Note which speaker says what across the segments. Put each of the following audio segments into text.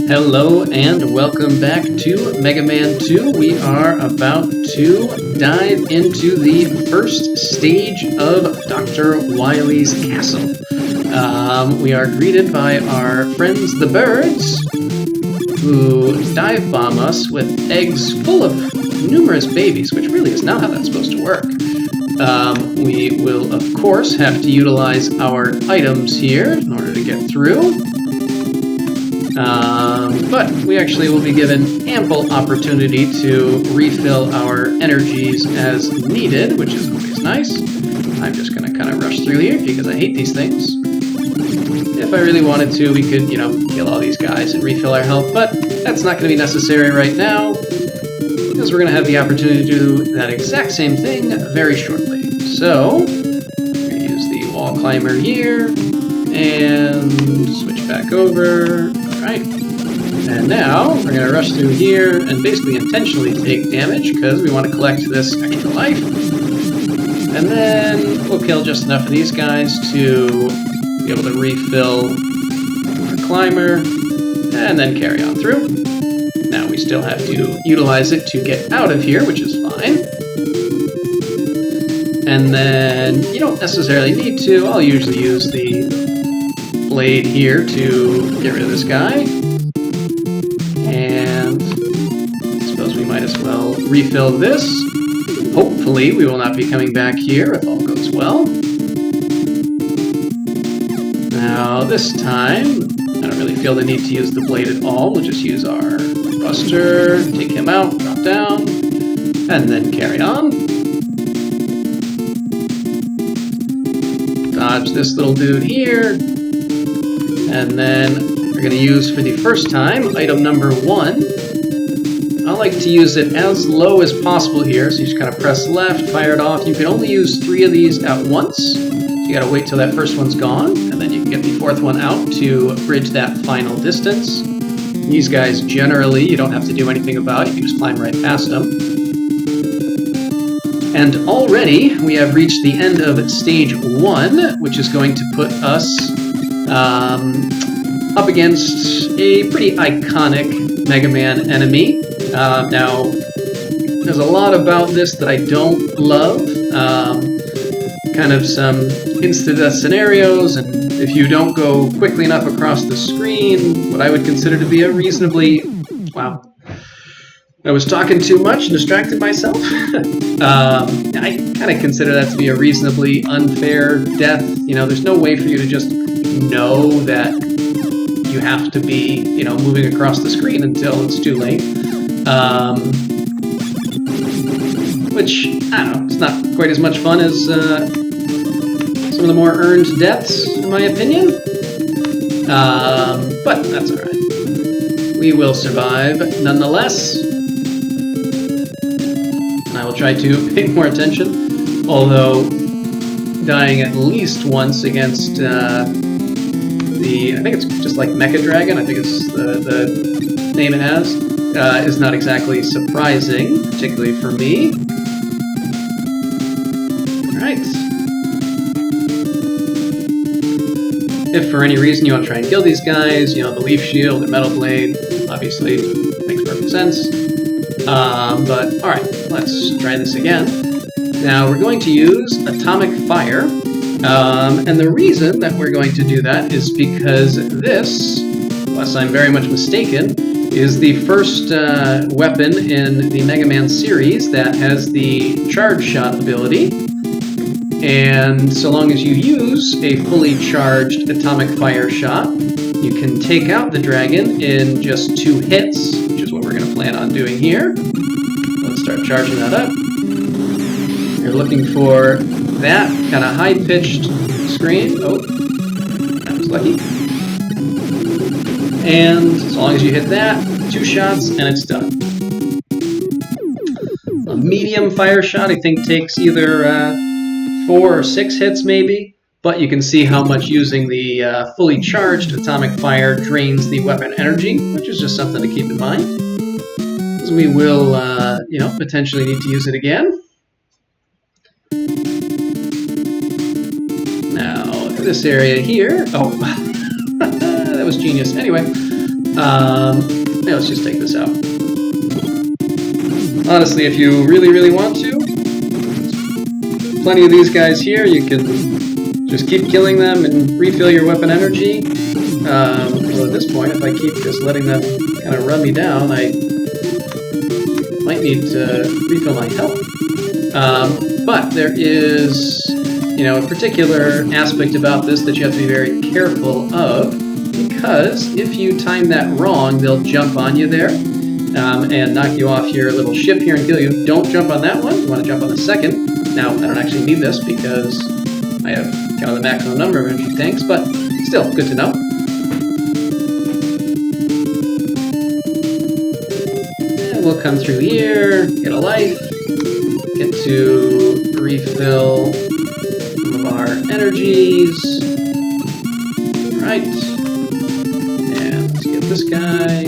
Speaker 1: Hello and welcome back to Mega Man 2. We are about to dive into the first stage of Dr. Wiley's castle. We are greeted by our friends the birds, who dive bomb us with eggs full of numerous babies, which really is not how that's supposed to work. We will, of course, have to utilize our items here in order to get through. But we actually will be given ample opportunity to refill our energies as needed, which is always nice. I'm just going to kind of rush through here because I hate these things. If I really wanted to, we could, kill all these guys and refill our health, but that's not going to be necessary right now, because we're going to have the opportunity to do that exact same thing very shortly. So, we're going to use the wall climber here, and switch back over. Alright, and now we're going to rush through here and basically intentionally take damage because we want to collect this extra life. And then we'll kill just enough of these guys to be able to refill our climber and then carry on through. Now we still have to utilize it to get out of here, which is fine. And then you don't necessarily need to. I'll usually use the blade here to get rid of this guy, and I suppose we might as well refill this. Hopefully we will not be coming back here if all goes well. Now this time I don't really feel the need to use the blade at all. We'll just use our buster, take him out, drop down, and then carry on. Dodge this little dude here. And then we're going to use, for the first time, item number 1. I like to use it as low as possible here, so you just kind of press left, fire it off. You can only use 3 of these at once, so you got to wait till that first one's gone, and then you can get the 4th one out to bridge that final distance. These guys, generally, you don't have to do anything about. You can just climb right past them. And already, we have reached the end of stage 1, which is going to put us up against a pretty iconic Mega Man enemy. Now, there's a lot about this that I don't love. Kind of some insta-death scenarios, and if you don't go quickly enough across the screen, what I would consider to be a reasonably... Wow. I was talking too much and distracted myself. I kind of consider that to be a reasonably unfair death. There's no way for you to just know that you have to be, moving across the screen until it's too late. Which, I don't know, it's not quite as much fun as some of the more earned deaths, in my opinion. But that's alright. We will survive nonetheless. And I will try to pay more attention, although dying at least once against I think it's just like Mecha Dragon, I think it's the name it has, is not exactly surprising, particularly for me. Alright. If for any reason you want to try and kill these guys, the Leaf Shield or Metal Blade, obviously makes perfect sense. But alright, let's try this again. Now we're going to use Atomic Fire. And the reason that we're going to do that is because this, unless I'm very much mistaken, is the first weapon in the Mega Man series that has the Charge Shot ability. And so long as you use a fully charged Atomic Fire shot, you can take out the dragon in just 2 hits, which is what we're going to plan on doing here. Let's start charging that up. You're looking for that kind of high-pitched scream. Oh, that was lucky. And as long as you hit that, 2 shots, and it's done. A medium fire shot, I think, takes either 4 or 6 hits, maybe. But you can see how much using the fully charged atomic fire drains the weapon energy, which is just something to keep in mind. Because we will, potentially need to use it again. Now, this area here... Oh, that was genius. Anyway, Yeah, let's just take this out. Honestly, if you really, really want to, plenty of these guys here, you can just keep killing them and refill your weapon energy. Well, at this point, if I keep just letting them kind of run me down, I might need to refill my health. But there is, a particular aspect about this that you have to be very careful of, because if you time that wrong, they'll jump on you there and knock you off your little ship here and kill you. Don't jump on that one. You want to jump on the second. Now, I don't actually need this because I have kind of the maximum number of energy tanks, but still, good to know. And we'll come through here, get a life, get to refill some of our energies. Right. And let's get this guy.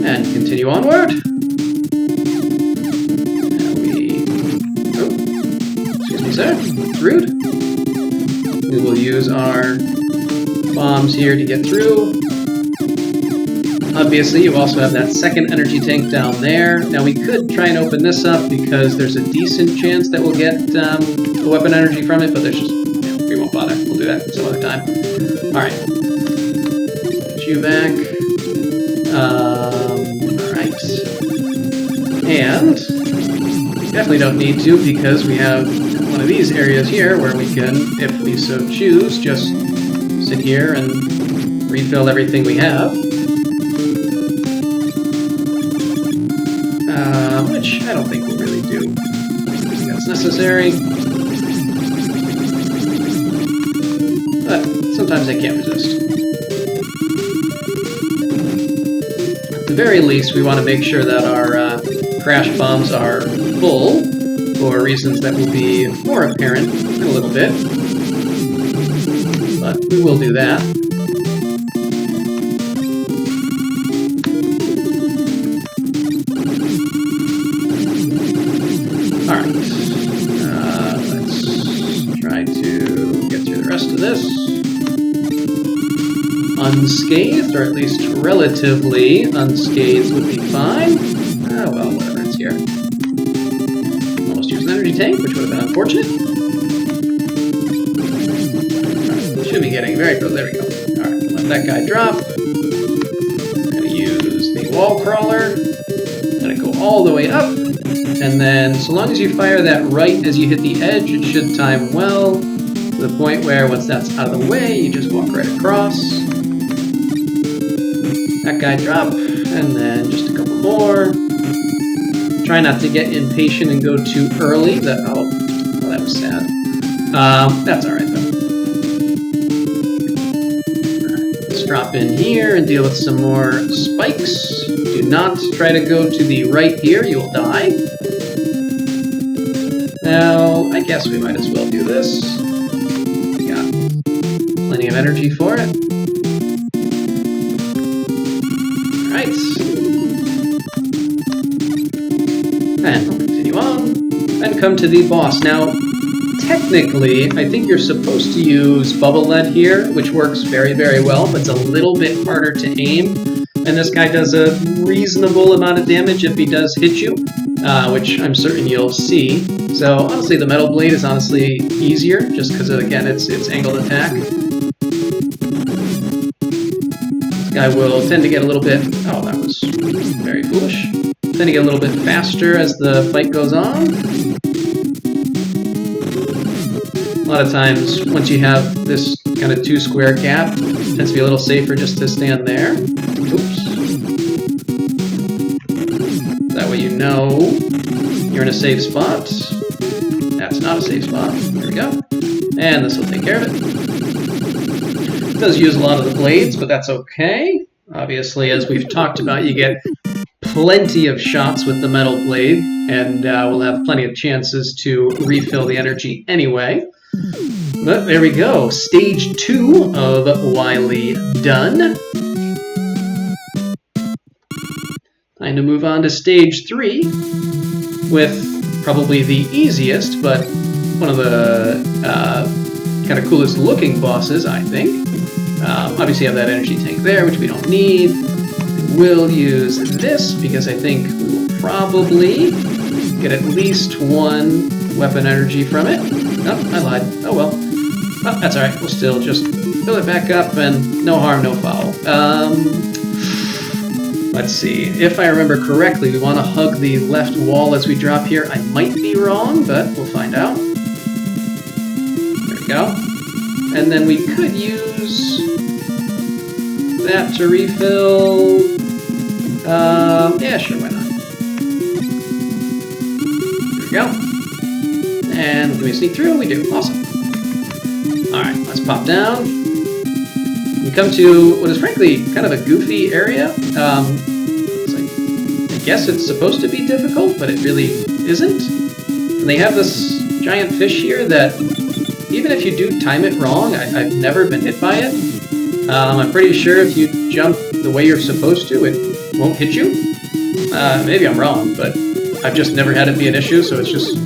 Speaker 1: And continue onward. Excuse me, sir. It's rude. We will use our bombs here to get through. Obviously, you also have that second energy tank down there. Now, we could try and open this up because there's a decent chance that we'll get the weapon energy from it, but there's just, we won't bother. We'll do that some other time. Alright. Get you back. Alright. And definitely don't need to because we have one of these areas here where we can, if we so choose, just sit here and refill everything we have. Which I don't think we'll really do. I think that's necessary. But sometimes I can't resist. At the very least, we want to make sure that our crash bombs are full for reasons that will be more apparent in a little bit. But we will do that. Alright, let's try to get through the rest of this unscathed, or at least relatively unscathed would be fine. Oh well, whatever, it's here. Almost used an energy tank, which would have been unfortunate. Right, should be getting very close, there we go. Alright, let that guy drop. I'm going to use the wall crawler. I'm going to go all the way up. And then, so long as you fire that right as you hit the edge, it should time well, to the point where once that's out of the way, you just walk right across. That guy drop, and then just a couple more. Try not to get impatient and go too early. Oh, that was sad. That's alright though. Let's drop in here and deal with some more spikes. Do not try to go to the right here, you'll die. Now, I guess we might as well do this. We got plenty of energy for it. Alright. And we'll continue on. And come to the boss. Now, technically, I think you're supposed to use bubble lead here, which works very, very well, but it's a little bit harder to aim. And this guy does a reasonable amount of damage if he does hit you, which I'm certain you'll see. So honestly, the metal blade is honestly easier, just because again, it's angled attack. This guy will tend to get a little bit. Oh, that was very foolish. Tend to get a little bit faster as the fight goes on. A lot of times, once you have this kind of 2 square gap, it tends to be a little safer just to stand there. Oops. That way you know you're in a safe spot. That's not a safe spot. There we go. And this will take care of it. It does use a lot of the blades, but that's okay. Obviously, as we've talked about, you get plenty of shots with the metal blade, and we'll have plenty of chances to refill the energy anyway. But there we go. Stage 2 of Wiley done. Time to move on to stage 3 with probably the easiest, but one of the kind of coolest looking bosses, I think. Obviously, you have that energy tank there, which we don't need. We'll use this because I think we will probably get at least one weapon energy from it. Oh, I lied. Oh well. Oh, that's alright. We'll still just fill it back up and no harm, no foul. Let's see. If I remember correctly, we want to hug the left wall as we drop here. I might be wrong, but we'll find out. There we go. And then we could use that to refill. Yeah, sure, why not? There we go. And can we sneak through? We do. Awesome. Alright, let's pop down. We come to what is frankly kind of a goofy area. It's like, I guess it's supposed to be difficult, but it really isn't. And they have this giant fish here that, even if you do time it wrong, I've never been hit by it. I'm pretty sure if you jump the way you're supposed to, it won't hit you. Maybe I'm wrong, but I've just never had it be an issue, so it's just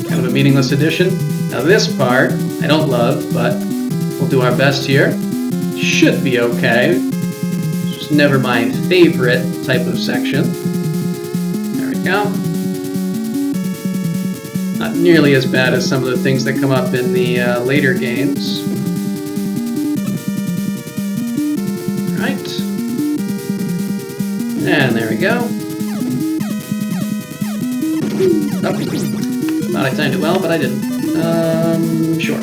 Speaker 1: kind of a meaningless addition. Now this part, I don't love, but we'll do our best here. Should be okay. It's just never my favorite type of section. There we go. Not nearly as bad as some of the things that come up in the later games. Right. And there we go. Oh. Thought I timed it well, but I didn't. Sure.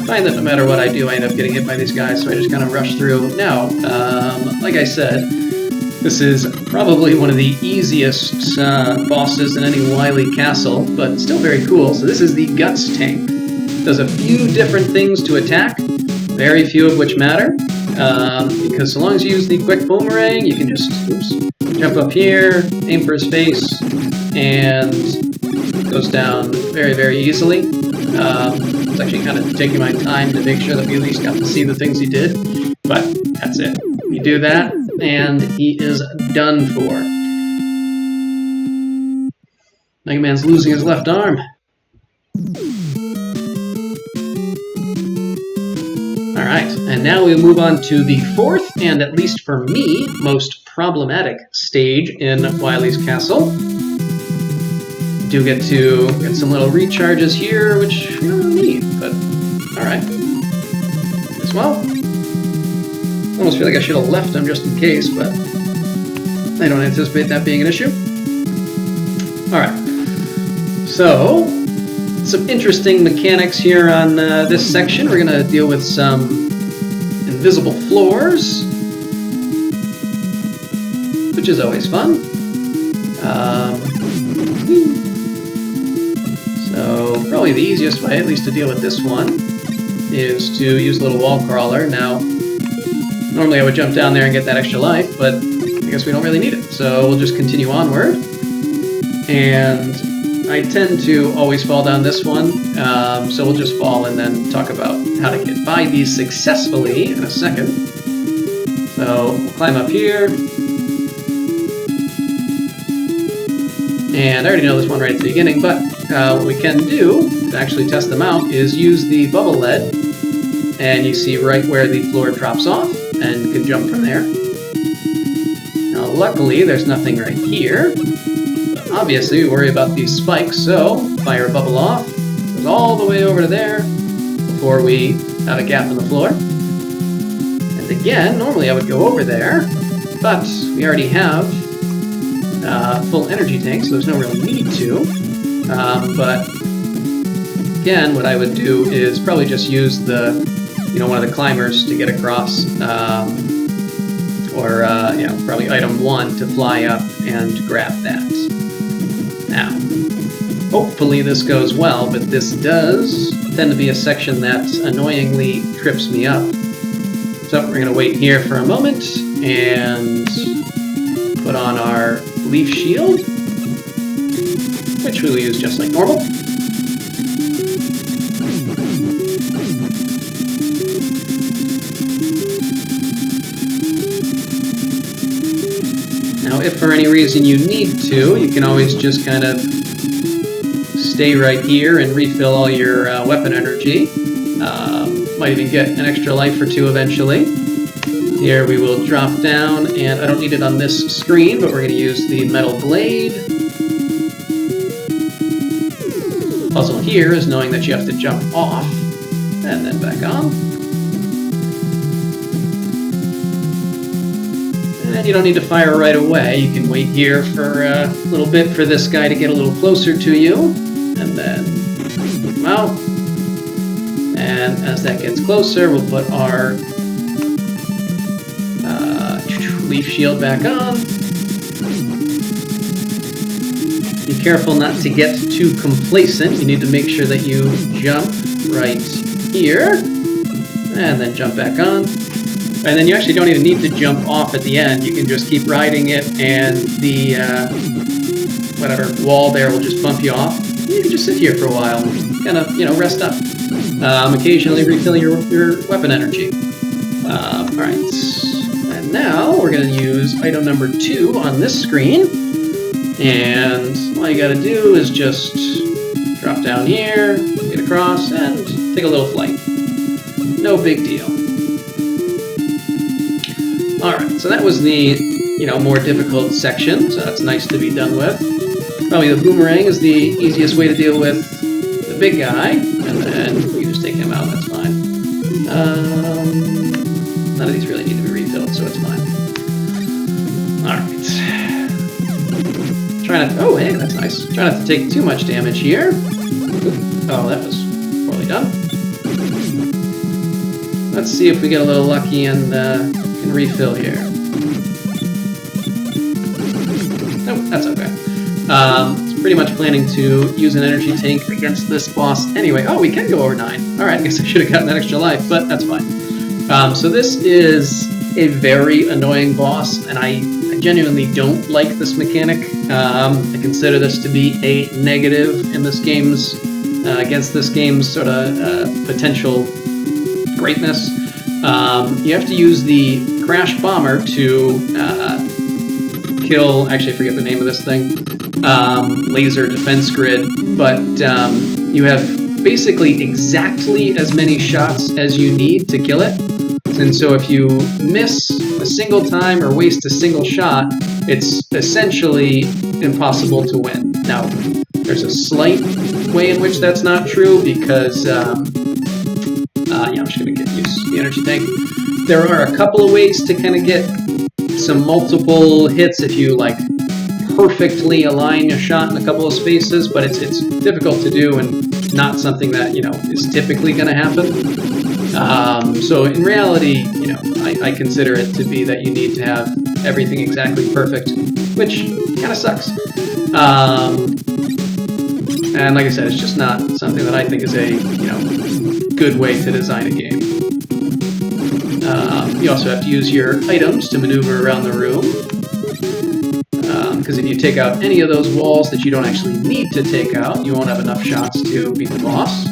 Speaker 1: I find that no matter what I do, I end up getting hit by these guys, so I just kind of rush through. Now, like I said, this is probably one of the easiest bosses in any Wiley castle, but still very cool. So this is the Guts tank. Does a few different things to attack, very few of which matter, because so long as you use the quick boomerang, you can just jump up here, aim for his face, and it goes down very, very easily. It's actually kind of taking my time to make sure that we at least got to see the things he did, but that's it. You do that, and he is done for. Mega Man's losing his left arm. Alright, and now we move on to the fourth, and at least for me, most problematic stage in Wiley's castle. Do get to get some little recharges here, which we don't really need, but alright. As well. Almost feel like I should have left them just in case, but I don't anticipate that being an issue. Alright. So, some interesting mechanics here on this section. We're going to deal with some invisible floors, which is always fun. So probably the easiest way, at least to deal with this one, is to use a little wall crawler. Now, normally I would jump down there and get that extra life, but I guess we don't really need it. So we'll just continue onward. And I tend to always fall down this one, so we'll just fall and then talk about how to get by these successfully in a second. So we'll climb up here. And I already know this one right at the beginning, but what we can do to actually test them out is use the bubble lead, and you see right where the floor drops off, and you can jump from there. Now luckily there's nothing right here. Obviously, we worry about these spikes, so fire a bubble off, goes all the way over to there before we have a gap in the floor. And again, normally I would go over there, but we already have full energy tank, so there's no real need to. But again, what I would do is probably just use the, one of the climbers to get across, or probably item 1 to fly up and grab that. Now, hopefully this goes well, but this does tend to be a section that annoyingly trips me up. So we're going to wait here for a moment and put on our leaf shield, which we'll use just like normal. Now, if for any reason you need to, you can always just kind of stay right here and refill all your weapon energy. Might even get an extra life or two eventually. Here we will drop down, and I don't need it on this screen, but we're going to use the metal blade. Puzzle here is knowing that you have to jump off and then back on. And you don't need to fire right away. You can wait here for a little bit for this guy to get a little closer to you, and then come out. And as that gets closer, we'll put our leaf shield back on. Be careful not to get too complacent. You need to make sure that you jump right here, and then jump back on. And then you actually don't even need to jump off at the end. You can just keep riding it, and the whatever wall there will just bump you off. You can just sit here for a while, kind of, you know, rest up. Occasionally refill your weapon energy. Alright, and now we're going to use item number 2 on this screen. And all you got to do is just drop down here, get across, and take a little flight. No big deal. Alright, so that was the, you know, more difficult section, so that's nice to be done with. Probably the boomerang is the easiest way to deal with the big guy, and then we just take him out, that's fine. None of these really need to be refilled, so it's fine. Alright. Try not to, oh hey, that's nice. Try not to take too much damage here. Oop. Oh, that was poorly done. Let's see if we get a little lucky and can refill here. Nope, that's okay. Pretty much planning to use an energy tank against this boss anyway. Oh, we can go over 9. Alright, I guess I should have gotten that extra life, but that's fine. So this is a very annoying boss, and I genuinely don't like this mechanic. I consider this to be a negative in this game's, against this game's sort of potential greatness. You have to use the Crash Bomber to kill, actually I forget the name of this thing, laser defense grid, but you have basically exactly as many shots as you need to kill it. And so if you miss a single time or waste a single shot, it's essentially impossible to win. Now, there's a slight way in which that's not true because, I'm just going to get used to the energy tank. There are a couple of ways to kind of get some multiple hits if you, like, perfectly align your shot in a couple of spaces, but it's difficult to do and not something that, you know, is typically going to happen. So in reality, you know, I consider it to be that you need to have everything exactly perfect, which kind of sucks. And like I said, it's just not something that I think is a, you know, good way to design a game. You also have to use your items to maneuver around the room. Because if you take out any of those walls that you don't actually need to take out, you won't have enough shots to beat the boss.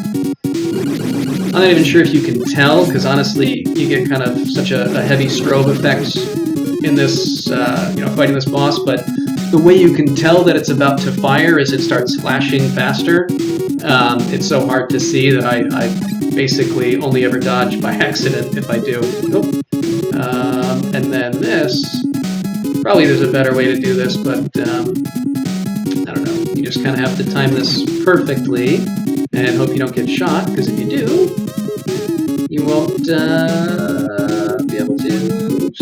Speaker 1: I'm not even sure if you can tell, because honestly, you get kind of such a heavy strobe effect in this, fighting this boss, but the way you can tell that it's about to fire is it starts flashing faster. It's so hard to see that I basically only ever dodge by accident if I do. Nope. And then this, probably there's a better way to do this, but I don't know. You just kind of have to time this perfectly and hope you don't get shot, because if you do, you won't be able to... Oops.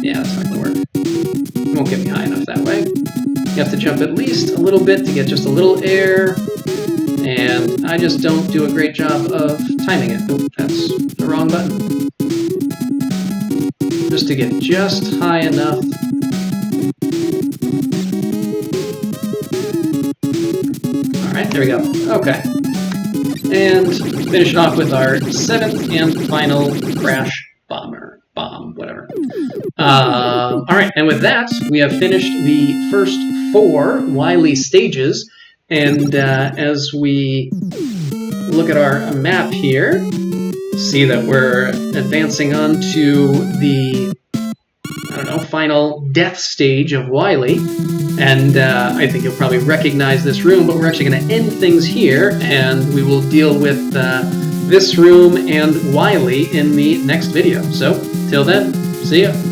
Speaker 1: Yeah, that's not going to work. It won't get me high enough that way. You have to jump at least a little bit to get just a little air, and I just don't do a great job of timing it. Oh, that's the wrong button. Just to get just high enough. Alright, there we go. Okay. And finish it off with our 7th and final Crash Bomber. Bomb, whatever. Alright, and with that, we have finished the first 4 Wiley stages. And as we look at our map here, see that we're advancing on to the, I don't know, final death stage of Wiley. And I think you'll probably recognize this room, but we're actually going to end things here, and we will deal with this room and Wiley in the next video. So, till then, see ya.